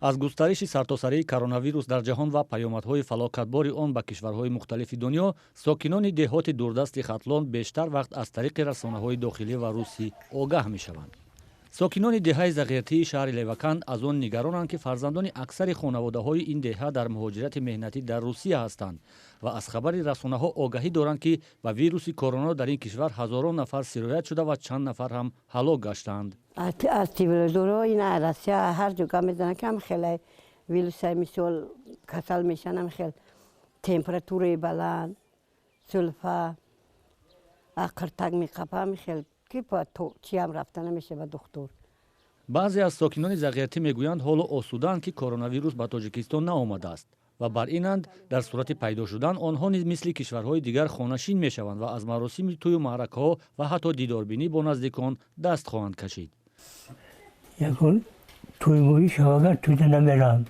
аз густариши сартосарии коронавирус дар ҷаҳон ва паёмадҳои фалокатбори он ба кишварҳои мухталифи дунё, сокинони деҳоти дурдасти Хатлон бештар вақт аз тариқи расонаҳои дохилӣ ва русӣ огаҳ мешаванд. сокинони деҳаи Зағертии шаҳри Левакан аз он нигаронанд, ки фарзандони аксари хонаводаҳои ин деҳа дар муҳоҷирати меҳнатӣ дар Русия ҳастанд ва аз хабари расонаҳо огаҳӣ доранд, ки ба вируси корона дар ин кишвар ҳазорон нафар сироят шуда ва чанд нафар ҳам ҳалок гаштаанд. از تیبلدورو این عرصه هر جا میزنن که هم خیلی ویروس مثل کسل میشن، هم خیلی تمپراتوری بلند، سلفه، اقرتک میقپه، هم خیلی که با تو چی هم رفتن نمیشه به دکتر. баъзе аз сокинони Зағертӣ мегӯянд ҳоло осуданд, ки коронавирус ба Тоҷикистон наомадааст ва бар инанд дар сурати пайдо шудан онҳо низ мисли кишварҳои дигар хонашин мешаванд ва аз маросими тӯю маъракаҳо ва ҳатто дидорбинӣ бо наздикон даст хоҳанд кашид. یکون توی موی شواگر توی نمیرم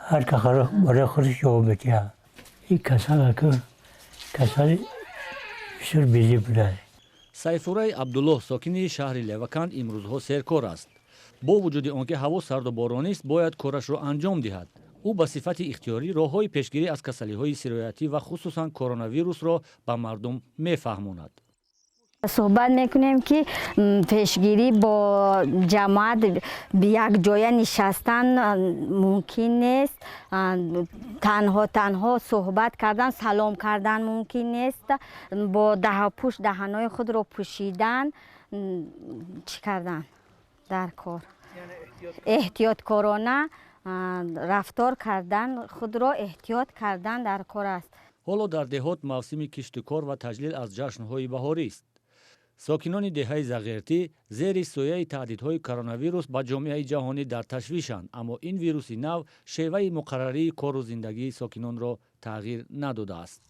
هر که برای خودش جواب میتیه این کسانی بسیار بیزی بوده. сайфурраи абдуллоҳ сокини шаҳри Левакан имрӯзҳо серкор аст. бо вуҷуди он ки ҳаво сарду боронист, бояд корашро анҷом диҳад. ӯ ба сифати ихтиёрӣ роҳҳои пешгирӣ аз касалиҳои сироятӣ ва хусусан коронавирусро ба мардум мефаҳмонад. صحبت میکنیم که پیشگیری با جماعت یک جای نشستن ممکن نیست، تنها صحبت کردن، سلام کردن ممکن نیست، با پوش دهانهای خود رو پوشیدن، چی کردن در کار احتیاط کارانه رفتار کردن، خود را احتیاط کردن در کار است. ҳоло дар деҳот мавсими кишту кор ва таҷлил аз ҷашнҳои баҳорӣ است. сокинони деҳаи Зағертӣ зери сояи таҳдидҳои коронавирус ба ҷомеаи ҷаҳонӣ дар ташвишанд, аммо ин вируси нав шеваи муқаррарии кору зиндагии сокинонро тағйир надодааст.